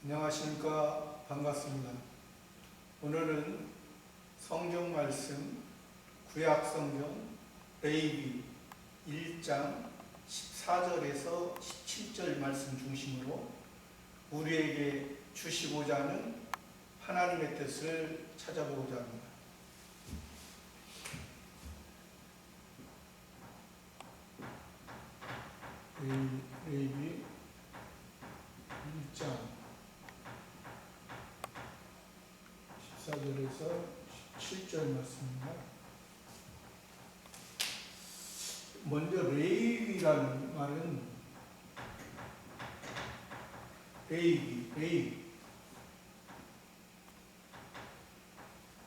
안녕하십니까. 반갑습니다. 오늘은 성경 말씀 구약성경 레위기 1장 14절에서 17절 말씀 중심으로 우리에게 주시고자 하는 하나님의 뜻을 찾아보고자 합니다. 레위기 1장 14절에서 17절 말씀입니다. 먼저 레위라는 말은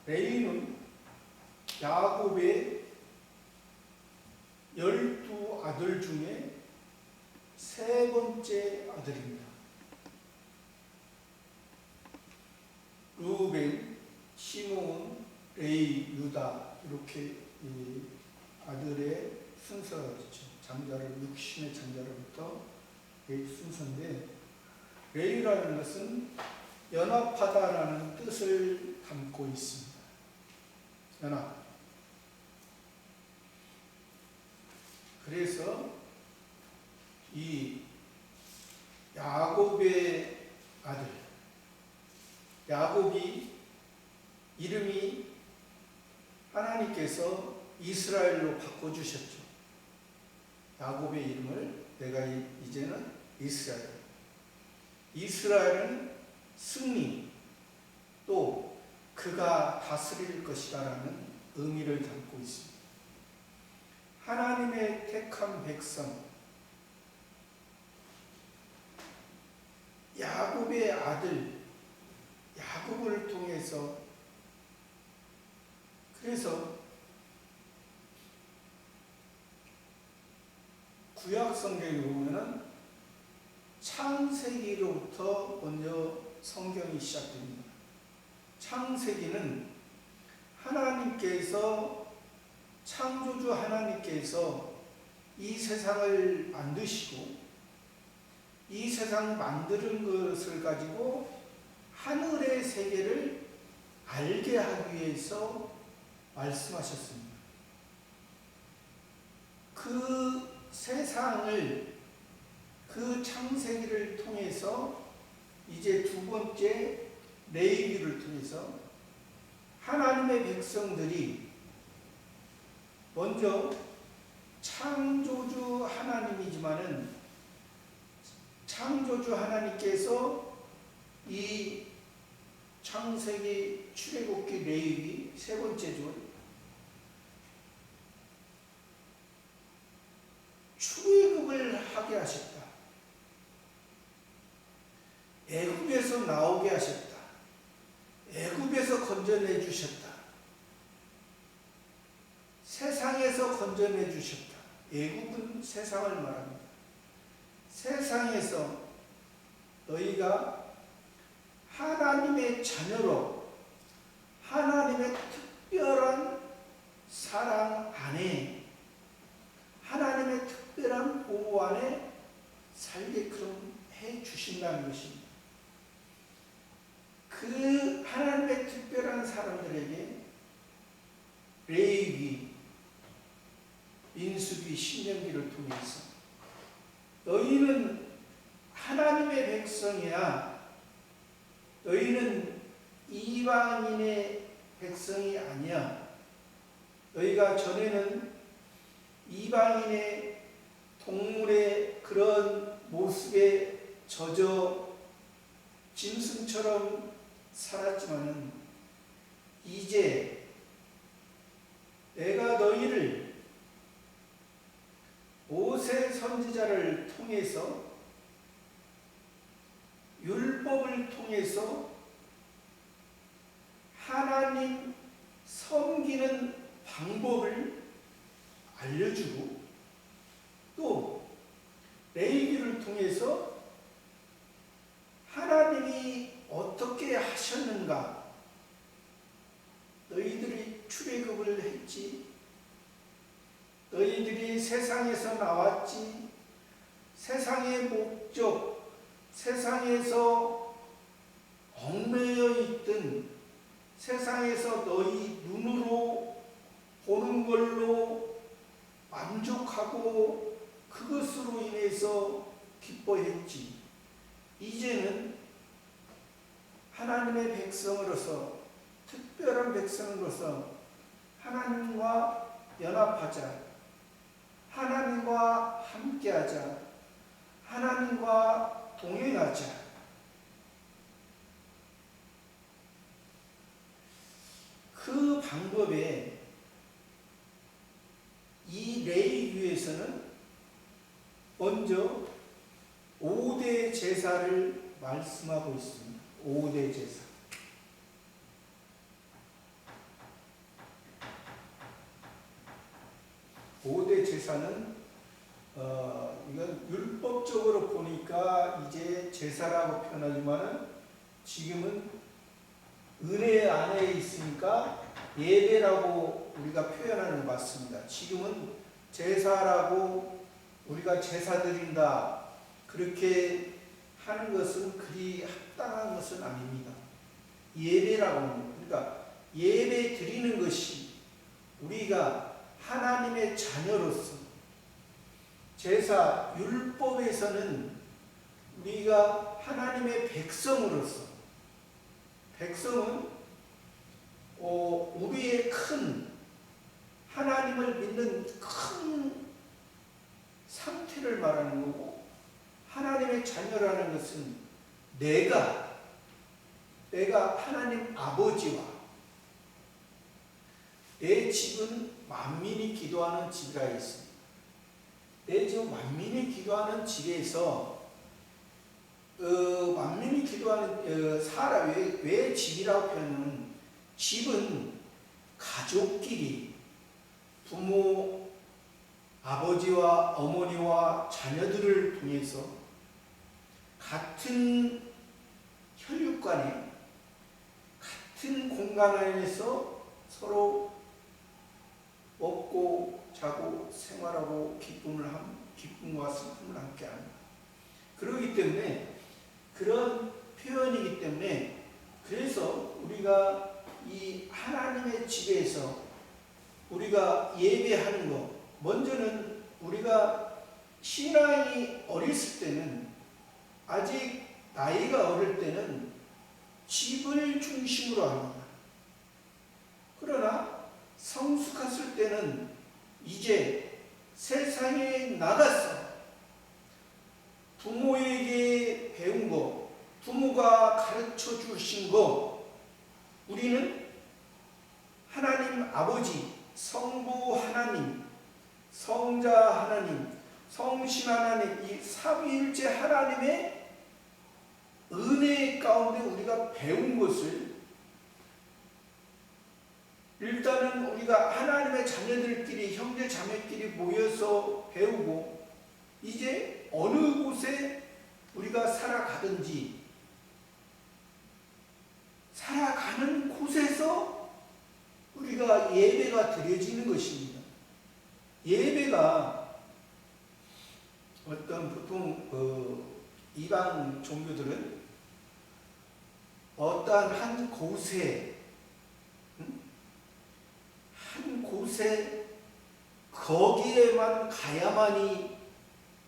레위는 야곱의 12아들 중에 세 번째 아들입니다. 루벤, 시므온, 레위, 유다 이렇게 이 아들의 순서가 있죠. 장자를 육신의 장자로부터 순서인데 레위라는 것은 연합하다라는 뜻을 담고 있습니다. 연합. 그래서 이 야곱의 아들, 야곱이 이름이 하나님께서 이스라엘로 바꿔주셨죠. 야곱의 이름을 내가 이제는 이스라엘. 이스라엘은 승리, 또 그가 다스릴 것이다라는 의미를 담고 있습니다. 하나님의 택한 백성, 야곱의 아들, 야곱을 통해서 그래서 구약 성경에 보면은 창세기로부터 먼저 성경이 시작됩니다. 창세기는 하나님께서 창조주 하나님께서 이 세상을 만드시고 이 세상을 만드는 것을 가지고 하늘의 세계를 알게 하기 위해서 말씀하셨습니다. 그 세상을 그 창세기를 통해서 이제 두 번째 레위기를 통해서 하나님의 백성들이 먼저 창조주 하나님이지만은 창조주 하나님께서 이 창세기, 출애굽기, 레위기 세 번째 줄 출애굽을 하게 하셨다. 애굽에서 나오게 하셨다. 애굽에서 건져내 주셨다. 세상에서 건져내 주셨다. 애굽은 세상을 말합니다. 세상에서 너희가 하나님의 자녀로 하나님의 특별한 사랑 안에 하나님의 특별한 보호 안에 살게끔 해 주신다는 것입니다. 그 하나님의 특별한 사람들에게 레위기, 민수기, 신명기를 통해서 너희는 하나님의 백성이야. 너희는 이방인의 백성이 아니야. 너희가 전에는 이방인의 동물의 그런 모습에 젖어 짐승처럼 살았지만은 이제 내가 너희를 모세 선지자를 통해서 율법을 통해서 하나님 섬기는 방법을 알려주고 또 레위기를 통해서 하나님이 어떻게 하셨는가, 너희들이 출애굽을 했지, 너희들이 세상에서 나왔지, 세상의 목적, 세상에서 얽매여 있던 세상에서 너희 눈으로 보는 걸로 만족하고 그것으로 인해서 기뻐했지. 이제는 하나님의 백성으로서, 특별한 백성으로서 하나님과 연합하자, 하나님과 함께하자, 하나님과 동행하자. 그 방법에 이 레위기에서는 먼저 5대 제사를 말씀하고 있습니다. 5대 제사. 5대 제사는 이건 율법적으로 보니까 이제 제사라고 표현하지만은 지금은 은혜 안에 있으니까 예배라고 우리가 표현하는 것 같습니다. 지금은 제사라고 우리가 제사 드린다 그렇게 하는 것은 그리 합당한 것은 아닙니다. 예배라고 합니다. 그러니까 예배 드리는 것이 우리가 하나님의 자녀로서, 제사 율법에서는 우리가 하나님의 백성으로서, 백성은 우리의 큰 하나님을 믿는 큰 상태를 말하는 거고, 하나님의 자녀라는 것은 내가 하나님 아버지와 내 집은 만민이 기도하는 집이라 했습니다. 내 집은 만민이 기도하는 집에서 만민이 기도하는 사람 왜 집이라고 표현하는, 집은 가족끼리 부모, 아버지와 어머니와 자녀들을 통해서 같은 혈육간에 같은 공간 안에서 서로 먹고 자고 생활하고 기쁨과 슬픔을 함께 합니다. 그렇기 때문에 그런 표현이기 때문에 그래서 우리가 이 하나님의 집에서 우리가 예배하는 것, 먼저는 우리가 신앙이 어렸을 때는, 아직 나이가 어릴 때는 집을 중심으로 합니다. 그러나 성숙했을 때는 이제 세상에 나가서 부모에게 배운 거, 부모가 가르쳐 주신 거, 우리는 하나님 아버지, 성부 하나님, 성자 하나님, 성신 하나님, 이 삼위일체 하나님의 은혜 가운데 우리가 배운 것을, 일단은 우리가 하나님의 자녀들끼리, 형제 자매끼리 모여서 배우고, 이제 어느 곳에 우리가 살아가든지 살아가는 곳에서 우리가 예배가 드려지는 것입니다. 예배가 어떤 보통 이방 종교들은 어떠한 한 곳에 거기에만 가야만이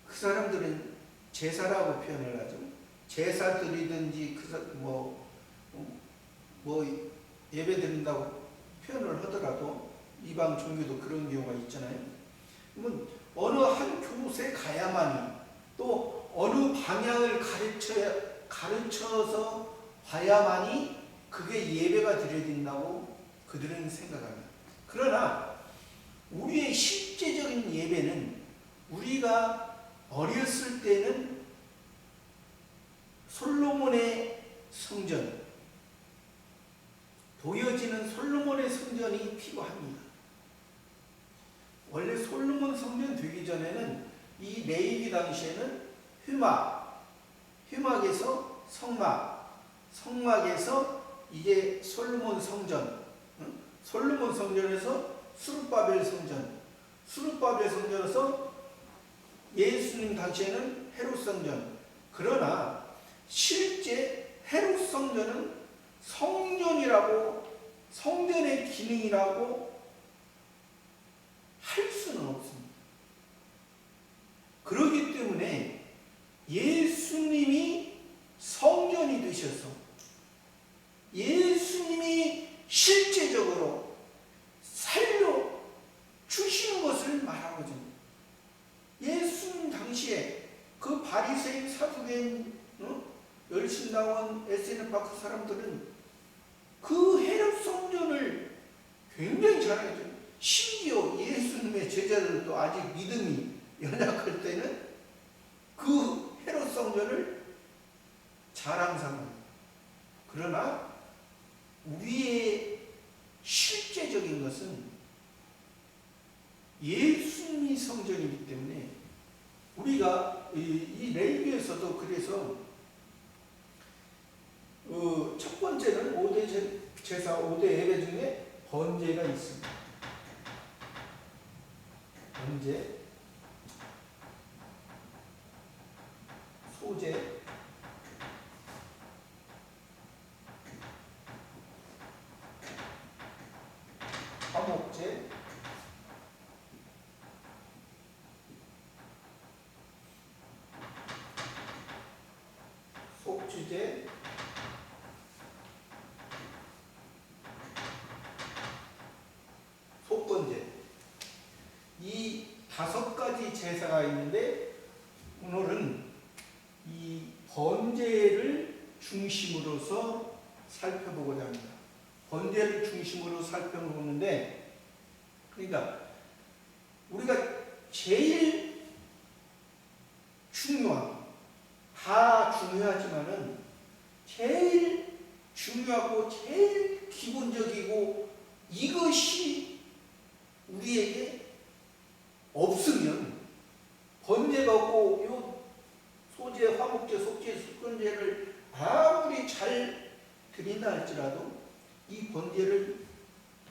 그 사람들은 제사라고 표현을 하죠. 제사 드리든지 예배 드린다고 표현을 하더라도 이방 종교도 그런 경우가 있잖아요. 그러면 어느 한 곳에 가야만이, 또 어느 방향을 가르쳐서 봐야만이 그게 예배가 드려진다고 그들은 생각합니다. 그러나 우리의 실제적인 예배는, 우리가 어렸을 때는 솔로몬의 성전, 보여지는 솔로몬의 성전이 필요합니다. 원래 솔로몬 성전 되기 전에는 이 레위기 당시에는 회막에서 성막에서 이제 솔로몬 성전, 솔로몬 성전에서 수르바벨 성전에서 예수님 당시에는 헤롯 성전. 그러나 실제 헤롯 성전은 성전이라고, 성전의 기능이라고 할 수는 없습니다. 그렇기 때문에 예수님이 성전이 되셔서 예수님이 실제적으로 살려 주시는 것을 말하거든요. 예수님 당시에 그 바리새인, 사두개인, 열심당원, 에세네파크 사람들은 그 헤롯 성전을 굉장히 잘하죠. 심지어 예수님의 제자들도 아직 믿음이 연약할 때는 그 헤롯 성전을 자랑삼아요. 그러나 우리의 실제적인 것은 예수님이 성전이기 때문에 우리가 이 레위기에서도 그래서 첫 번째는 5대 제사, 5대 예배 중에 번제가 있습니다. 번제, 소제, 화목제, 속주제, 속건제. 이 5가지 제사가 있는데 오늘은 이 번제를 중심으로서 살펴보고자 합니다. 번제를 중심으로 살펴보는데, 그러니까 우리가 제일 중요한, 다 중요하지만은 제일 중요하고 제일 기본적이고 이것이 우리에게 없으면 번제가 없고 요 소제, 화목제, 속제, 속건제를 아무리 잘 드린다 할지라도 이 번제를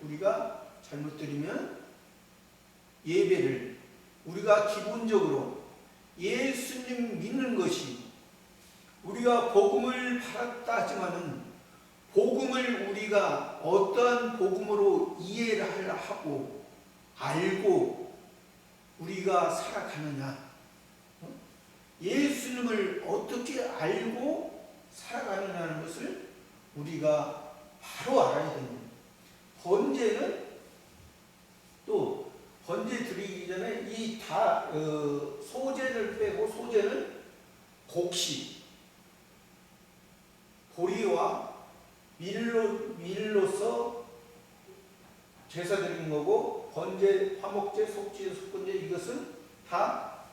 우리가 잘못 드리면 예배를 우리가 기본적으로 예수님 믿는 것이 우리가 복음을 받았다 하지만은 복음을 우리가 어떠한 복음으로 이해를 하고 알고 우리가 살아가느냐, 예수님을 어떻게 알고 살아가느냐는 것을 우리가 바로 알아야 됩니다. 번제는 또 번제 드리기 전에 이 소제를 빼고, 소제는 곡식, 보리와 밀로서 제사 드리는 거고, 번제, 화목제, 속제, 속건제 이것은 다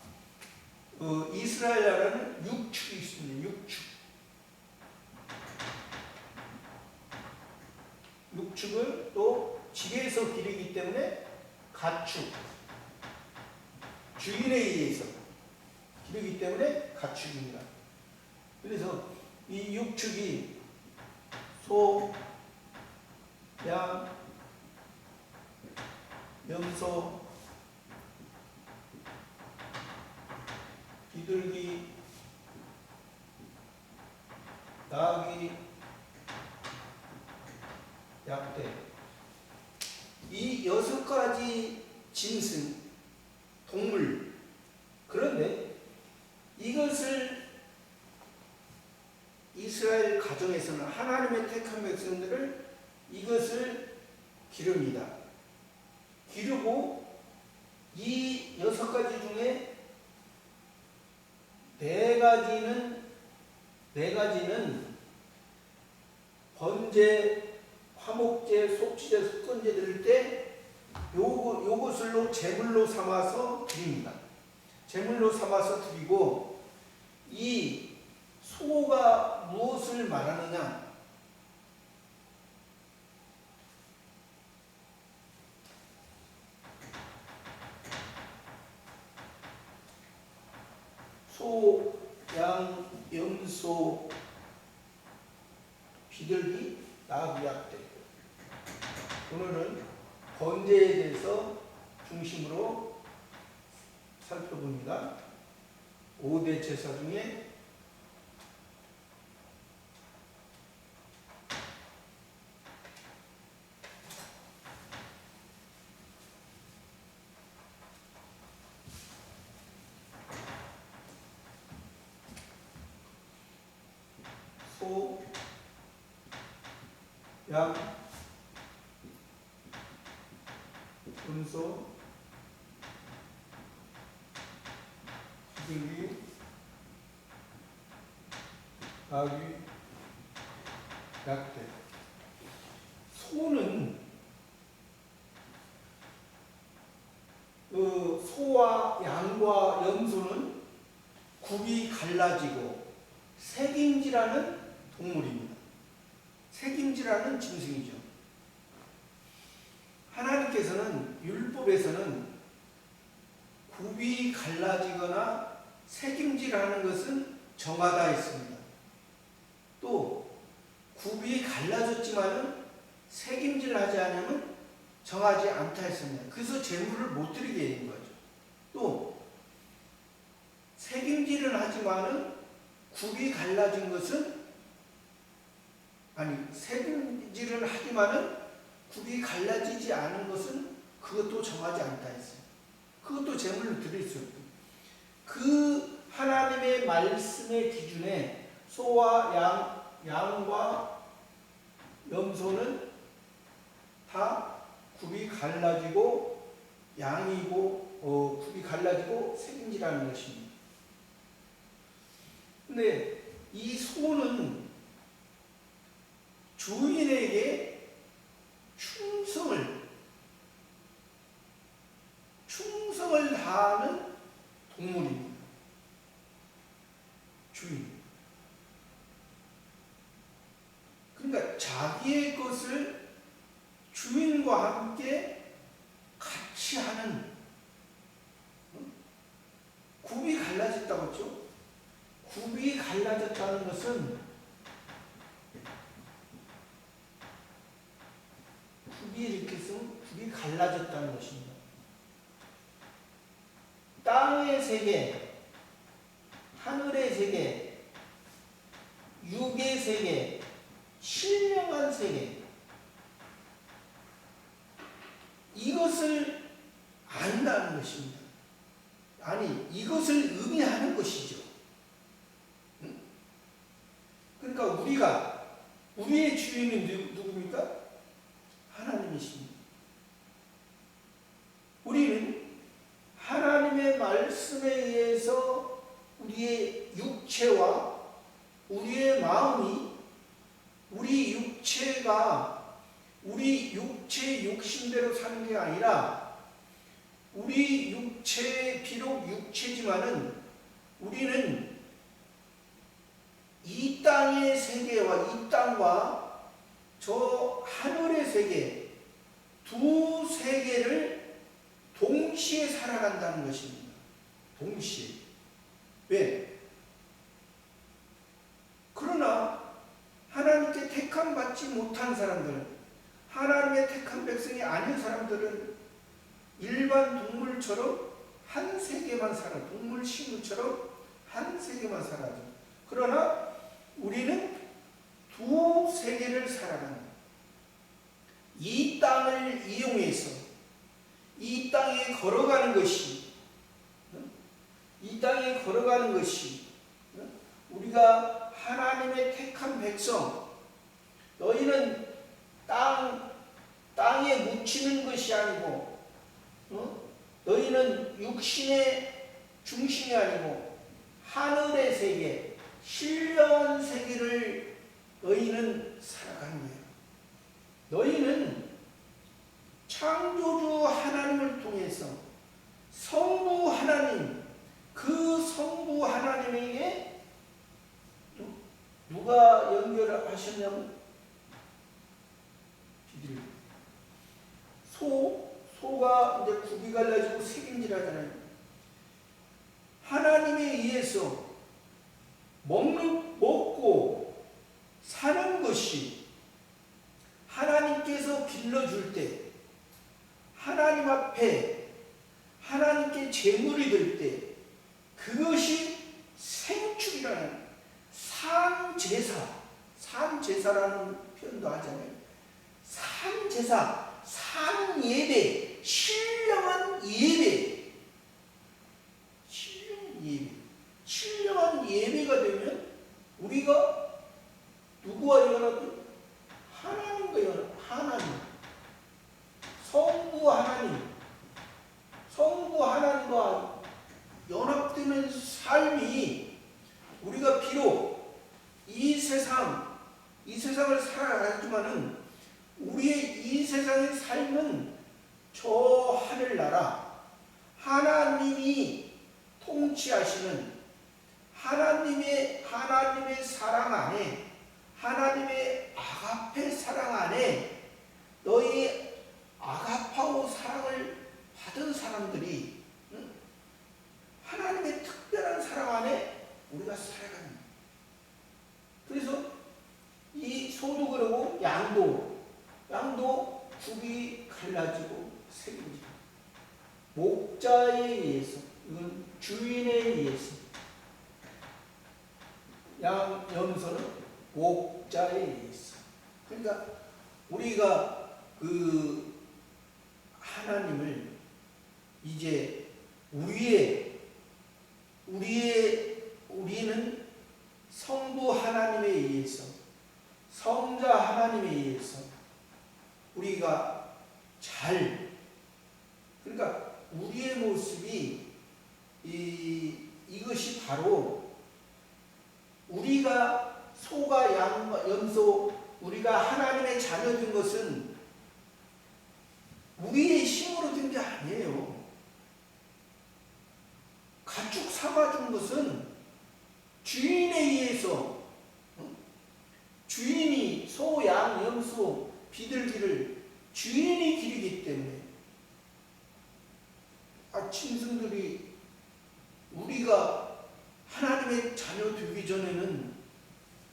이스라엘 나라는 육축이 있습니다. 육축을 또 집에서 기르기 때문에 가축, 주인에 의해서 기르기 때문에 가축입니다. 그래서 이 육축이 소, 양, 염소, 비둘기, 나귀, 약대, 이 6가지 짐승, 동물. 그런데 이것을 이스라엘 가정에서는 하나님의 택한 백성들을 이것을 기릅니다. 기르고 이 6가지 중에 4가지는 번제, 화목제, 속죄제, 속건제 드릴 때 요것을로 제물로 삼아서 드립니다. 제물로 삼아서 드리고, 이 소가 무엇을 말하느냐? 소, 양, 염소, 비둘기, 나귀, 약대. 오늘은 번제에 대해서 중심으로 살펴봅니다. 5대 제사 중에 소, 양, 음소, 비둘기, 아귀, 약대. 소는 소와 양과 염소는 굽이 갈라지고 색임지라는 동물입니다. 색임지라는 짐승이죠. 하나님께서는 율법에서는 굽이 갈라지거나 색임지라는 것은 정하다 했습니다. 또 굽이 갈라졌지만은 색임질 하지 않으면 정하지 않다 했습니다. 그래서 제물을 못 드리게 된 거죠. 또 색임질은 하지만은 굽이 갈라진 것은 색임질을 하지만은 굽이 갈라지지 않은 것은 그것도 정하지 않다 했어요. 그것도 제물을 드릴 수 없고 그 하나님의 말씀의 기준에 소와 양과 염소는 다 굽이 갈라지고 양이고 굽이 갈라지고 색임질하는 것입니다. 근데 이 소는 주인에게 충성을 다하는 동물입니다. 주인. 그러니까 자기의 것을 주인과 함께 같이 하는, 굽이 갈라졌다고 했죠. 굽이 갈라졌다는 것은 굽이 이렇게 쓰면 굽이 갈라졌다는 것입니다. 땅의 세계, 하늘의 세계, 육의 세계, 신령한 세계, 이것을 안다는 것입니다. 아니, 이것을 의미하는 것이죠. 그러니까 우리의 주인은 누굽니까? 하나님이십니다. 우리는 하나님의 말씀에 의해서 우리의 육체와 우리의 마음이, 우리 육체가 우리 육체의 욕심대로 사는 게 아니라, 우리 육체, 비록 육체지만은 우리는 이 땅의 세계와 이 땅과 저 하늘의 세계, 두 세계를 동시에 살아간다는 것입니다. 동시에. 왜? 그러나 하나님께 택함 받지 못한 사람들, 하나님의 택한 백성이 아닌 사람들은 일반 동물처럼 한 세계만 살아. 동물 식물처럼 한 세계만 살아죠. 그러나 우리는 두 세계를 살아가는, 이 땅을 이용해서 이 땅에 걸어가는 것이, 우리가 하나님의 택한 백성, 너희는 땅에 묻히는 것이 아니고, 너희는 육신의 중심이 아니고 하늘의 세계, 신령한 세계를 너희는 살아가는 거예요. 너희는 창조주 하나님을 통해서 성부 하나님, 그 성부 하나님에게 누가 연결하셨냐면 소가 이제 굽이 갈라지고 색임질 하잖아요. 하나님에 의해서 먹고 사는 것이 하나님께서 빌려줄 때, 하나님 앞에 하나님께 제물이 될 때, 그것이 생축이라는 산제사라는 표현도 하잖아요. 산제사, 산예배, 신령한 예배가 되면 우리가 누구와 연합? 하나님과 연합. 하나님. 성부 하나님. 성부 하나님과 연합되는 삶이 우리가 비록 이 세상을 살아가지만은 우리의 이 세상의 삶은 저 하늘나라 하나님이 통치하시는 하나님의 사랑 안에, 하나님의 아가페 사랑 안에, 너희 아가파오 사랑을 받은 사람들이 하나님의 특별한 사랑 안에 우리가 살아가는 거예요. 그래서 이 소도 그러고 양도 굽이 갈라지고 새겨지고 목자에 의해서, 이건 주인에 의해서, 염소는 목자에 의해서. 그러니까 우리가 그 하나님을 이제 우리는 성부 하나님에 의해서, 성자 하나님에 의해서 우리가 그러니까 우리의 모습이 이것이 바로 우리가 소가 양과 염소, 우리가 하나님의 자녀된 것은 우리의 힘으로 된 게 아니에요. 가축 삼아준 것은 주인에 의해서, 주인이 소, 양, 염소, 비둘기를 주인이 기르기 때문에 짐승들이 우리가 하나님의 자녀 되기 전에는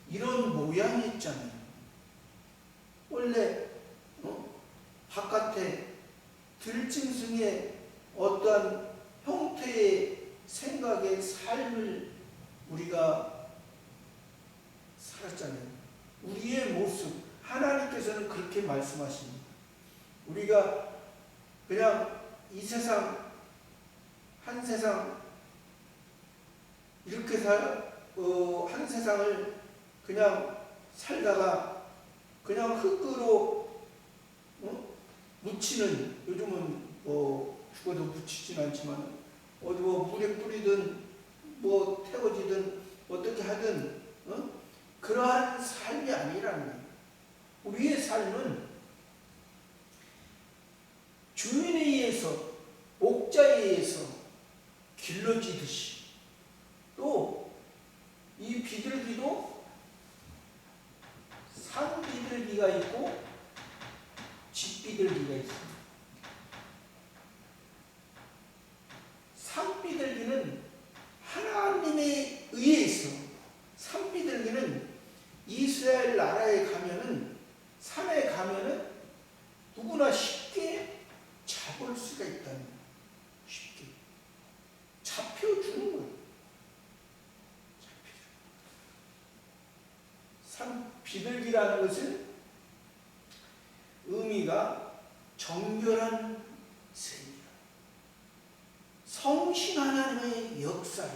이런 모양이었잖아요. 원래 바깥에 들짐승의 어떠한 형태의 생각의 삶을 우리가 살았잖아요. 우리의 모습, 하나님께서는 그렇게 말씀하십니다. 우리가 그냥 이 세상, 한 세상 이렇게 한 세상을 그냥 살다가 그냥 흙으로 묻히는, 요즘은 죽어도 묻히진 않지만 어디 물에 뿌리든 태워지든 어떻게 하든 그러한 삶이 아니라는 거예요. 우리의 삶은 주인에 의해서, 목자에 의해서 길러지듯이, 또 이 비둘기도 산 비둘기가 있고 집 비둘기가 있습니다. 산 비둘기는 하나님에 의해서, 산 비둘기는 이스라엘 나라에 가면은, 산에 가면은 누구나 쉽게 잡을 수가 있다는 거예요. 쉽게 잡혀주는 거예요. 산 비둘기라는 것은 의미가 정결한 새입니다. 성신 하나님의 역사를,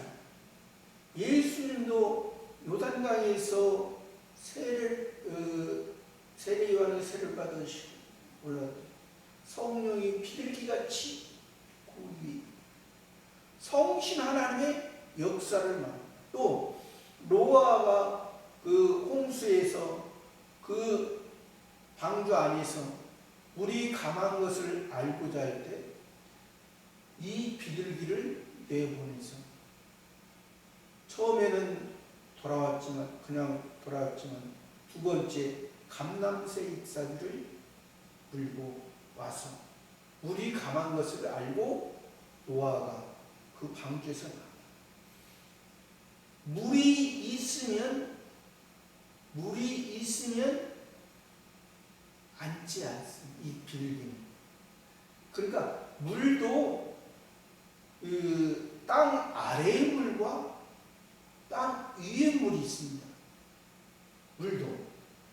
예수님도 요단강에서 세례 요한의 세례를 받으시고 올라왔더니 성령이 비둘기같이 고기, 성신 하나님의 역사를 말합니다. 또 노아가 그 홍수에서 그 방주 안에서 물이 강한 것을 알고자 할 때 이 비둘기를 내보내서, 처음에는 그냥 돌아왔지만 두 번째 감람새 잎사귀를 물고 와서 물이 강한 것을 알고 노아가 그 방주에서 나옵니다. 물이 있으면 앉지 않습니다. 이 비둘기는. 그러니까 물도 땅 아래의 물과 땅 위의 물이 있습니다. 물도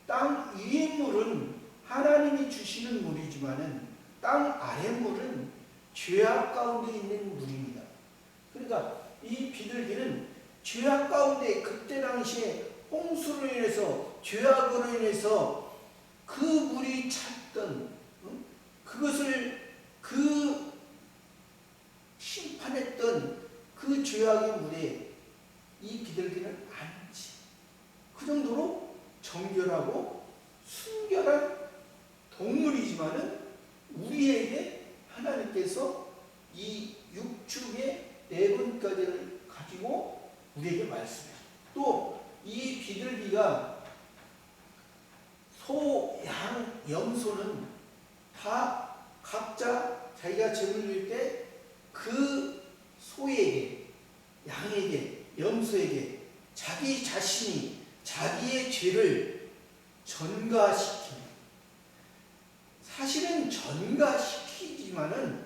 땅 위의 물은 하나님이 주시는 물이지만은 땅 아래 물은 죄악 가운데 있는 물입니다. 그러니까 이 비둘기는 죄악 가운데, 그때 당시에 홍수로 인해서 죄악으로 인해서 그 물이 찼던 그것을 그 심판했던 그 죄악의 물에 이 비둘기는 아니지. 그 정도로 정결하고 순결한 동물이지만은 우리에게 하나님께서 이 육축의 네 번까지를 가지고 우리에게 말씀해요. 또 이 비둘기가 소, 양, 염소는 다 각자 자기가 죄를 지을 때 그 소에게, 양에게, 염소에게 자기 자신이 자기의 죄를 전가시키는, 사실은 전가시키지만은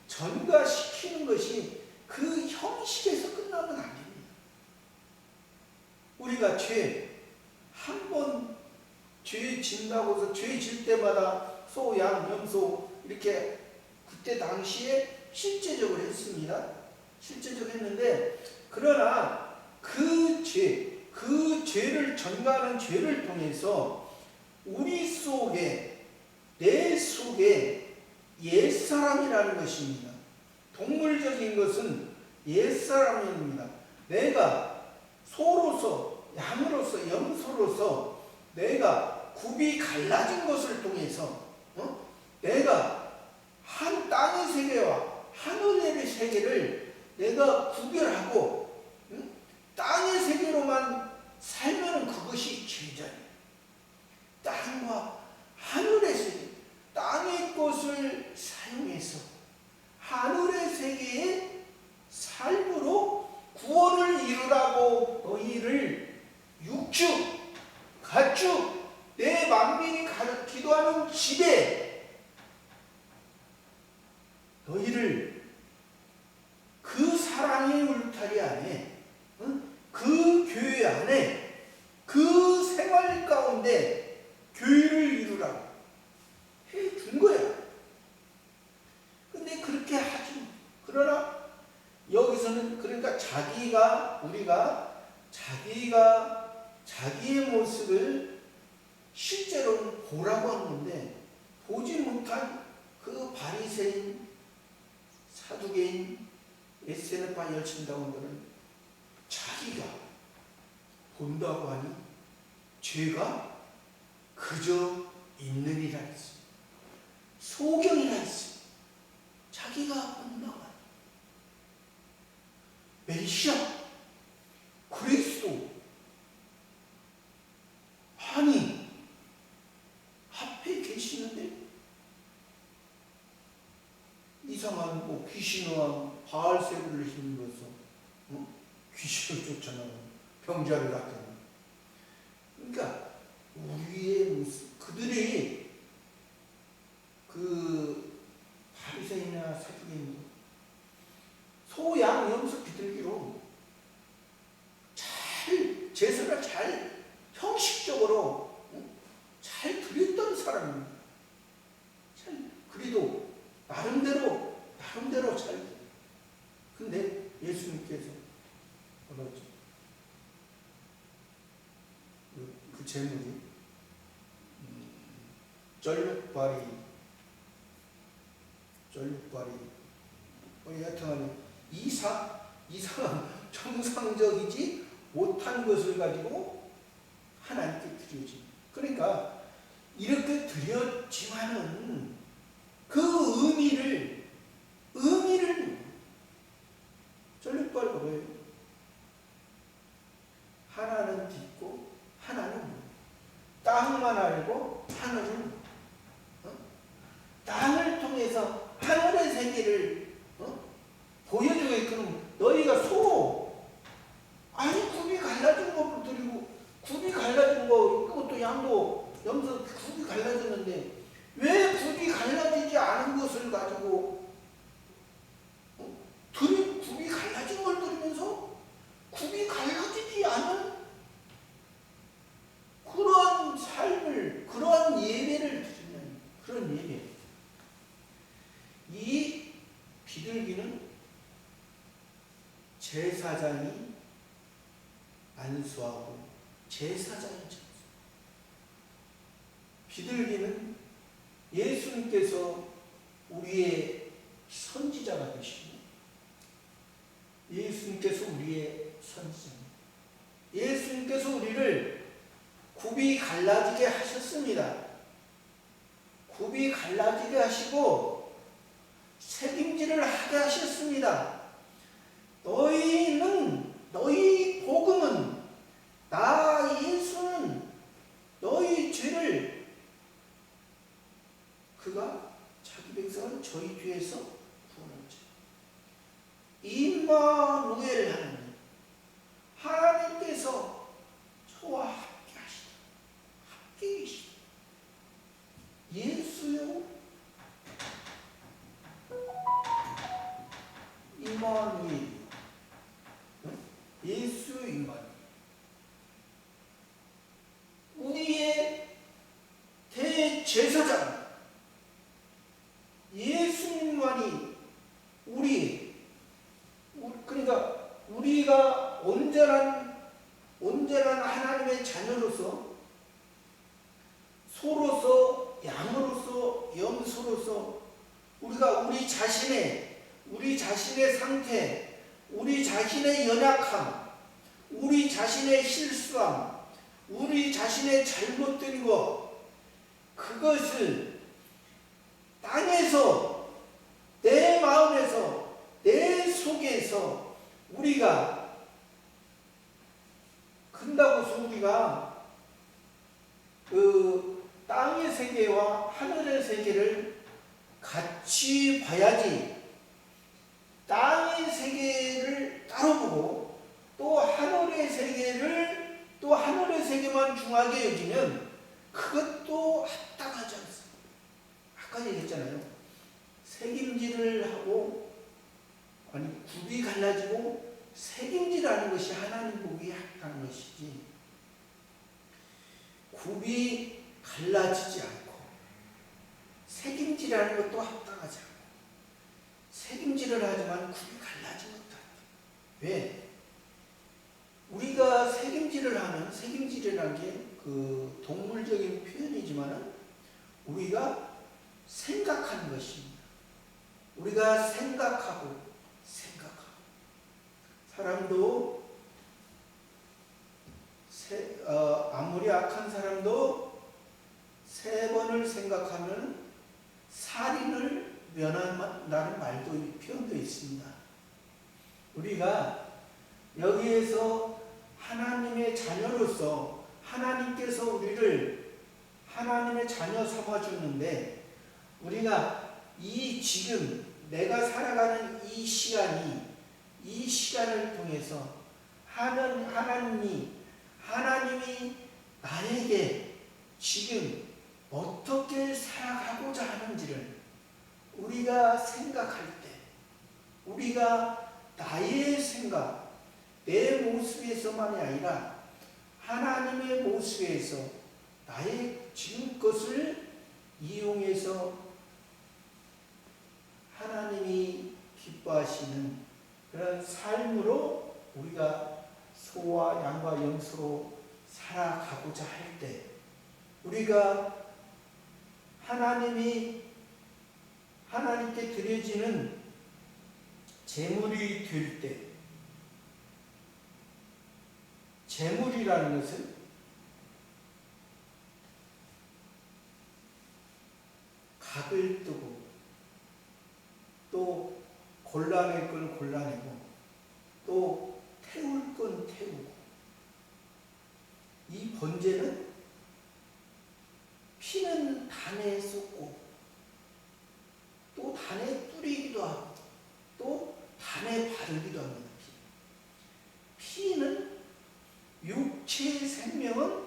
전가시키는 것이 그 형식에서 끝나면 안 됩니다. 우리가 한 번 죄 진다고 해서 죄 질 때마다 소, 양, 염소 이렇게 그때 당시에 실제적으로 했습니다. 실제적으로 했는데, 그러나 그 죄를 전가하는 죄를 통해서 우리 속에, 내 속에 옛사람이라는 것입니다. 동물적인 것은 옛사람입니다. 내가 소로서, 양으로서, 염소로서 내가 굽이 갈라진 것을 통해서 내가 한 땅의 세계와 하늘의 세계를 내가 구별하고 땅의 세계로만 살면 그것이 죄잖아요. 땅과 하늘의 세계, 땅의 것을 사용해서 하늘의 세계의 삶으로 구원을 이루라고 너희를 육축, 가축, 내 만민이 기도하는 집에 너희를 그 사랑의 울타리 안에, 그 교회 안에, 그 생활 가운데 교회를 이루라고 해준 거야. 근데 그렇게 하지. 그러나 여기서는 그러니까 우리가 자기의 모습을 실제로는 보라고 하는데, 보지 못한 그 바리새인, 사두개인, 에세네파 열심당원들은 자기가 본다고 하니 죄가 그저 있느니라 했습니다. 소경이라 했습니다. 자기가 본다고 하니 메시아, 그리스도, 아니 앞에 계시는데 이상한 귀신과 바알세부를 힘입어서 귀신을 쫓아나오는 병자를 낫게. 그러니까 우리의 모습, 그들이 그 바리새인이나 사두개인도 소, 양, 염소, 비둘기로 잘 제사를 잘 형식적으로 잘 드렸던 사람입니다. 그래도 나름대로 잘. 근데 예수님께서 뭐라죠? 그 제물이 쩔룩발이 여하튼 이상한 정상적이지 못한 것을 가지고 하나님께 드려지. 그러니까 이렇게 드렸지만은 그 의미를 쩔룩발이 뭐예요? 하나는 딛고 하나는 땅만 알고 하늘은 땅을 통해서 하늘의 세계를 보여주게끔 너희가 아니 굽이 갈라진 거 드리고, 굽이 갈라진 거, 그것도 양도 염소 굽이 갈라졌는데 왜 굽이 갈라지지 않은 것을 가지고 굽이 갈라진 걸 드리면서 굽이 갈라지지 않은 그러한 삶을, 그러한 예배를 드리는 그런 예배. 이 비둘기는 제사장이 안수하고 제사장이죠. 비둘기는 예수님께서 우리의 선지자가 되시고 예수님께서 우리의 선지자입니다. 예수님께서 우리를 굽이 갈라지게 하셨습니다. 굽이 갈라지게 하시고 책임질을 하게 하셨습니다. 너희 복음은, 나 예수는 너희 죄를 그가 자기 백성을 저희 죄에서 구원한 자. 임마누엘 하나님, 하나님께서 저와 함께 하시다. 함께 계시다. 예수요 임마누엘, 예수 임마누엘, 우리의 대제사장 예수님만이 그러니까 우리가 온전한 하나님의 자녀로서, 소로서, 양으로서, 염소로서 우리가 우리 자신의 상태, 우리 자신의 연약함, 우리 자신의 실수함, 우리 자신의 잘못된 것, 그것을 땅에서, 내 마음에서, 내 속에서 우리가 근다고 해서 우리가 그 땅의 세계와 하늘의 세계를 같이 봐야지, 땅의 세계를 따로 보고 또 하늘의 세계만 중하게 여기면 그것도 합당하지 않습니다. 아까 얘기했잖아요. 책임질을 하고, 굽이 갈라지고 책임질하는 것이 하나님 보기에 합당한 것이지, 굽이 갈라지지 않고 책임질하는 것도 합당하지 않고, 책임질을 하지만 굽이 갈라지 못한다. 왜? 우리가 책임질이라는 게 그 동물적인 표현이지만 우리가 생각하는 것입니다. 우리가 생각하고 사람도 아무리 악한 사람도 3번을 생각하면 살인을 면한다는 말도, 표현도 있습니다. 우리가 여기에서 하나님의 자녀로서 하나님께서 우리를 하나님의 자녀 삼아주는데, 우리가 지금 내가 살아가는 이 시간을 통해서 하나님이 나에게 지금 어떻게 살아가고자 하는지를 우리가 생각할 때, 우리가 나의 생각, 내 모습에서만이 아니라 하나님의 모습에서 나의 지금 것을 이용해서 하나님이 기뻐하시는 그런 삶으로 우리가 소와 양과 염소로 살아가고자 할 때, 우리가 하나님께 드려지는 제물이 될 때, 제물이라는 것은 각을 뜨고 또 골라낼 건 골라내고 또 태울 건 태우고, 이 번제는 피는 단에 쏟고 또 단에 뿌리기도 하고 또 단에 바르기도 합니다. 피는 육체의 생명은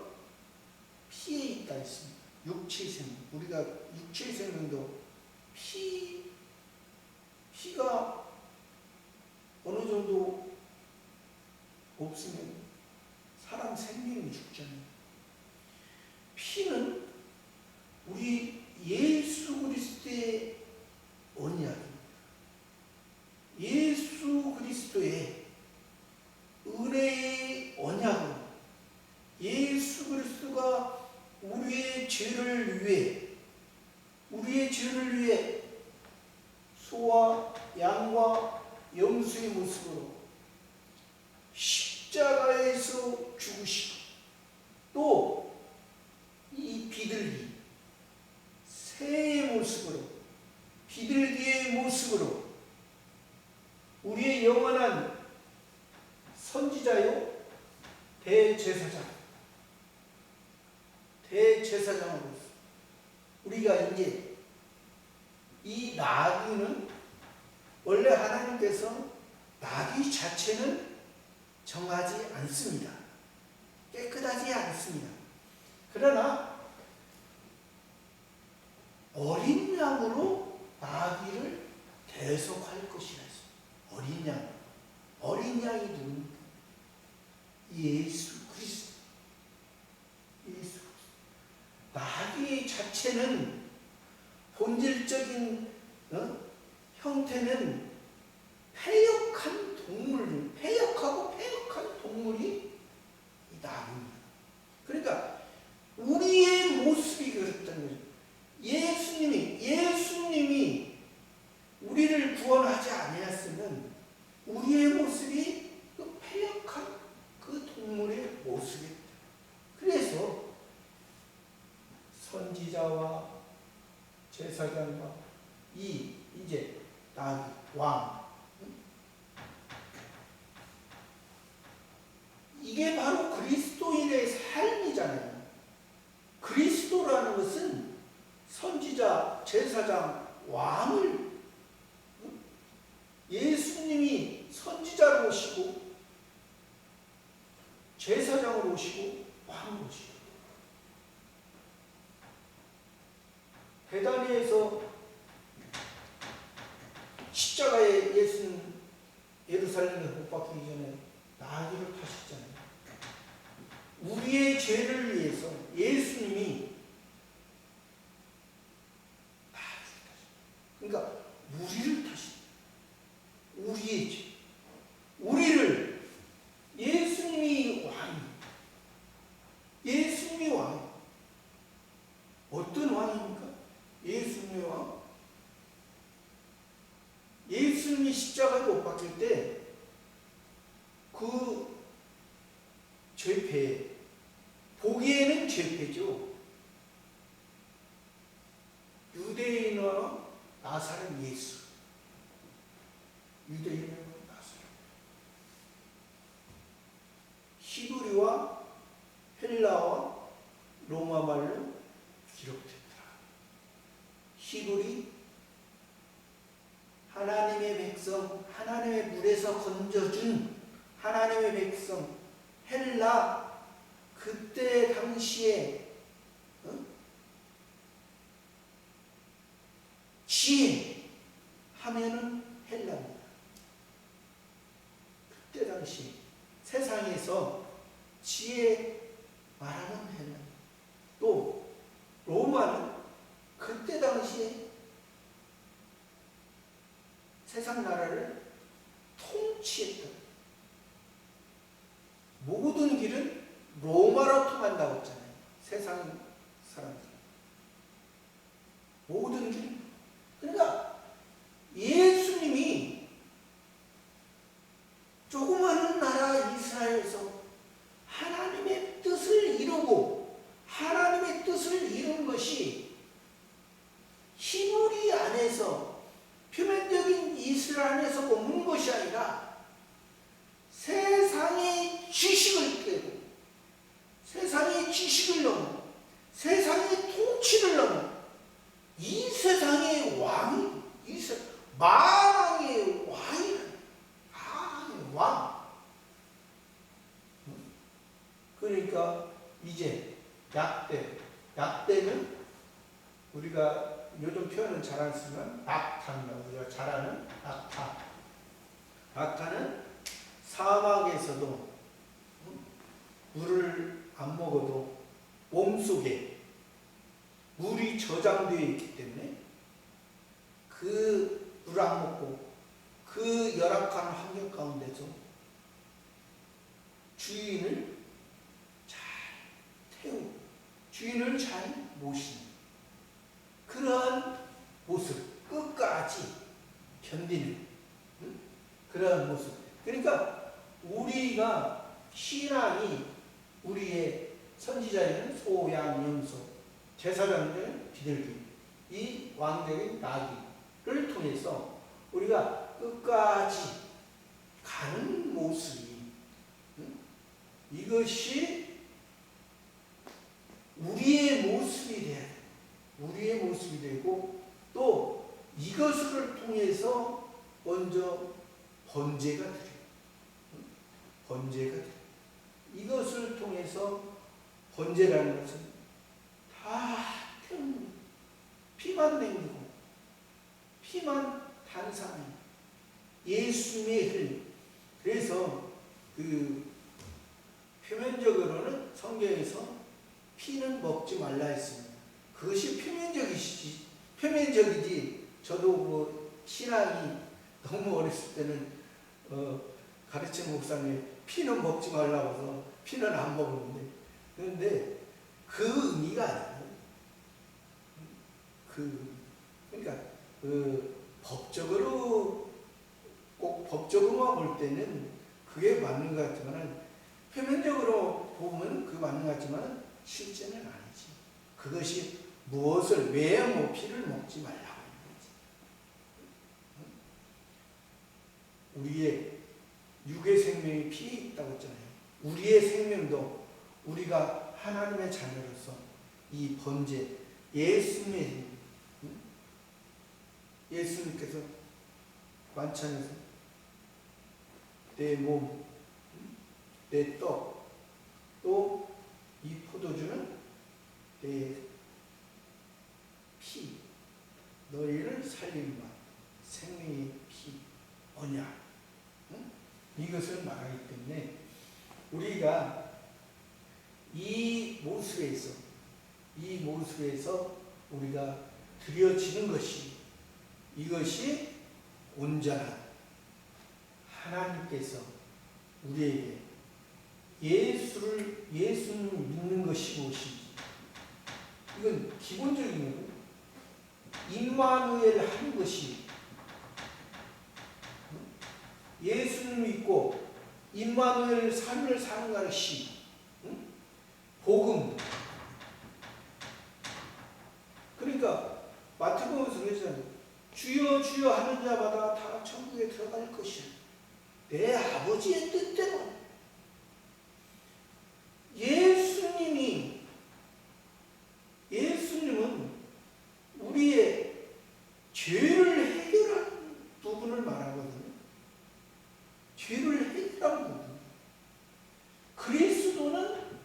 피에 있다 했습니다. 육체의 생명, 우리가 육체의 생명도 피가 어느 정도 없으면 사람 생명이 죽잖아요. 피는 우리 예수 그리스도의 언약입니다. 예수 그리스도의 은혜의 언약으로, 죄를 위해 소와 양과 염소의 모습으로 십자가에서 죽으시고, 또 이 비둘기, 새의 모습으로, 비둘기의 모습으로 우리의 영원한 선지자요 대제사장으로서 우리가 이제 이 나귀는 원래 하나님께서 나귀 자체는 정하지 않습니다. 깨끗하지 않습니다. 그러나 어린 양으로 나귀를 대속할 것이라 했습니다. 어린 양이 누굽니까? 예수 그리스도. 나귀 자체는 본질적인 형태는 패역하고 패역한 동물이 나귀입니다. 그러니까 우리의 모습이 그렇다는 거죠. 예수님이 우리를 구원하지 아니했으면 우리의 모습이 그 패역한 그 동물의 모습입니다. 그래서 선지자와 제사장과 이제 나귀 왕, 이게 바로 그리스도인의 삶이잖아요. 그리스도라는 것은 선지자, 제사장, 왕을, 예수님이 선지자로 오시고 제사장으로 오시고 왕으로 오시고, 베다니에서 십자가에 예수님 예루살렘에 못 박히기 전에 나귀를 타셨잖아요. 우리의 죄를 위해서 예수님이 나귀를 타셨어요. 그러니까 우리를 타신, 우리의 죄, 우리를, 예수님이 왕. 어떤 왕입니까? 예수님의 왕. 예수님이 십자가에 못 박힐 때 그 죄패, 보기에는 죄패죠. 유대인과 나사렛 예수. 유대인과 나사렛. 히브리와 헬라와 로마 말로 기록됐더라. 히브리, 하나님의 백성, 하나님의 물에서 건져준 하나님의 백성. 헬라, 그때 당시에 지혜 하면은 헬라입니다. 그때 당시 세상에서 지혜 말하는 헬라. 또 로마는 그때 당시에 세상 나라를 통치했던, 모든 길은 로마로 통한다고 했잖아요. 세상 사람들 모든 길. 그러니까 예수님이 조그마한 나라 이스라엘에서 하나님의 뜻을 이루고, 하나님의 뜻을 이룬 것이 히브리 안에서, 표면적인 이스라엘 안에서 머무는 것이 아니라 세상의 지식을 깨고, 세상의 지식을 넘어, 세상의 통치를 넘어, 이 세상의 왕이, 만왕의 왕. 그러니까 이제 약대는 우리가 요즘 표현은 잘 안 쓰면 낙타입니다. 우리가 잘 아는 낙타. 낙타는 사막에서도 물을 안 먹어도 몸속에 물이 저장되어 있기 때문에 그 물을 안 먹고 그 열악한 환경 가운데서 주인을 잘 태우고 주인을 잘 모시는 그러한 모습, 끝까지 견디는 그러한 모습. 그러니까 우리가 신앙이 우리의 선지자에는 소, 양, 염소, 제사장들은 비둘기, 이 왕적인 나귀를 통해서 우리가 끝까지 가는 모습이 이것이 우리의 모습이 돼야 돼. 우리의 모습이 되고 또 이것을 통해서 먼저 번제가 드려요. 번제가 드려요. 이것을 통해서 번제라는 것은 다 피만 내리고 피만 단사하는 예수님의 흘. 그래서 표면적으로는 성경에서 피는 먹지 말라 했습니다. 그것이 표면적이지. 저도 신앙이 너무 어렸을 때는 가르치는 목사님이 피는 먹지 말라고 해서 피는 안 먹었는데, 그런데 그 의미가 아니에요. 그러니까 법적으로 꼭 법적으로만 볼 때는 그게 맞는 것 같지만은 표면적으로 보면 그게 맞는 것 같지만은 실제는 아니지. 그것이 무엇을 왜 피를 먹지 말라고 하는 거지. 우리의 육의 생명이 피에 있다고 했잖아요. 우리의 생명도 우리가 하나님의 자녀로서 이 번제, 예수님께서 만찬에서 내 몸, 내 떡, 또 이 포도주는 내 피, 너희를 살린 바, 생명의 피, 언약, 이것을 말하기 때문에 우리가 이 모습에서 우리가 드려지는 것이, 이것이 온전한 하나님께서 우리에게 예수를 믿는 것이 무엇인지, 이건 기본적인 거고, 임마누엘 하는 것이, 예수를 믿고 임마누엘 삶을 사는 것이 복음. 그러니까 마태복음에서 그러잖아요. 주여 주여 하는 자마다 다 천국에 들어갈 것이야. 내 아버지의 뜻대로. 예수님은 우리의 죄를 해결한 부분을 말하거든요. 죄를 해결한 부분. 그리스도는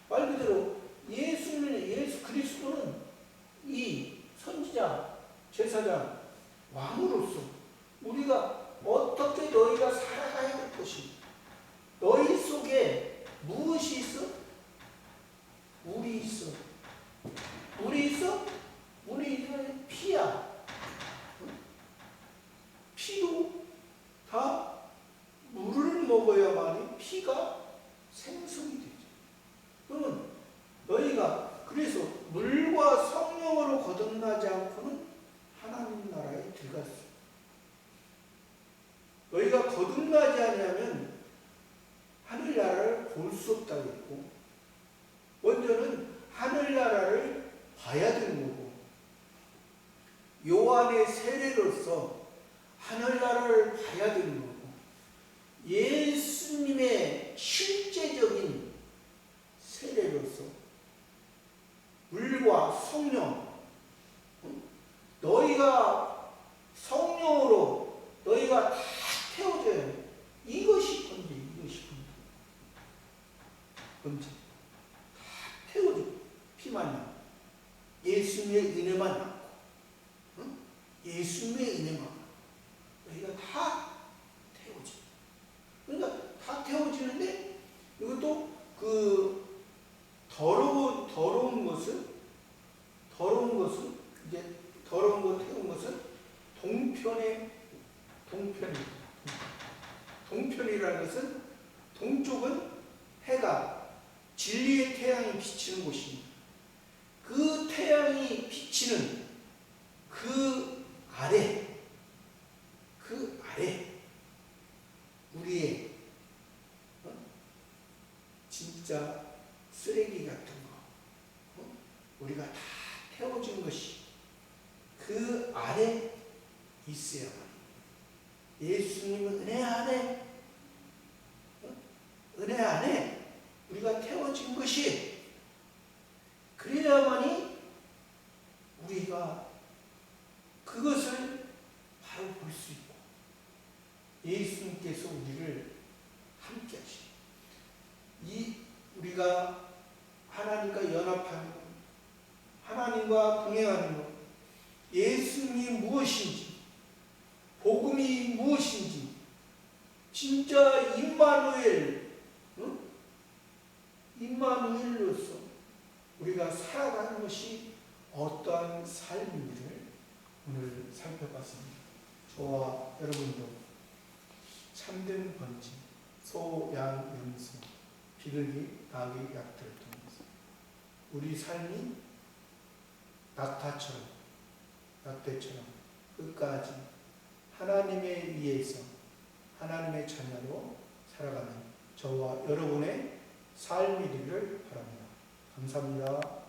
말 그대로 예수 그리스도는 이 선지자, 제사장, 왕으로서 우리가 어떻게 너희가 살아가야 될 것인가? 너희 속에 무엇이 있어? 물이 있어. 물이 있어? 물이 피야. 피도 다 물을 먹어야만이 피가 생성이 되죠. 그러면 너희가 그래서 물과 성령으로 거듭나지 않고는 하나님 나라에 들어갈 수 없어요. 너희가 거듭나지 않으면 하늘나라를 볼 수 없다고 했고, 먼저는 하늘나라를 봐야 되는 거고, 요한의 세례로서 하늘나라를 봐야 되는 거고, 예수님의 실제적인 세례로서 물과 성령, 너희가 성령으로 너희가 다 태워져야 돼. 이것이 번제, 번제. 다 태워져. 피만 남고, 예수님의 은혜만 남고, 예수님의 은혜만 남고, 너희가 다 태워져. 그러니까 다 태워지는데, 이것도 더러운 것은 이제 더러운 거 태운 것은 동편이라는 것은 동쪽은 해가 진리의 태양이 비치는 곳입니다. 그 태양이 비치는 그 아래 우리의 진짜 쓰레기 같은 거, 우리가 다 태워준 것이 그 아래 있어야 합니다. 예수님은 은혜 안에 우리가 태워진 것이, 그래야만이 우리가 그것을 바로 볼 수 있고 예수님께서 우리를 함께 하시고, 우리가 하나님과 연합하는 것, 하나님과 동행하는 것, 예수님이 무엇인지, 복음이 무엇인지, 진짜 임마누엘로서 우리가 살아가는 것이 어떠한 삶인지를 오늘 살펴봤습니다. 저와 여러분도 참된 번지, 소, 양, 염소, 비둘기, 나귀, 약들을 통해서 우리 삶이 낙타처럼 끝까지 하나님에 의해서 하나님의 자녀로 살아가는 저와 여러분의 삶이 되기를 바랍니다. 감사합니다.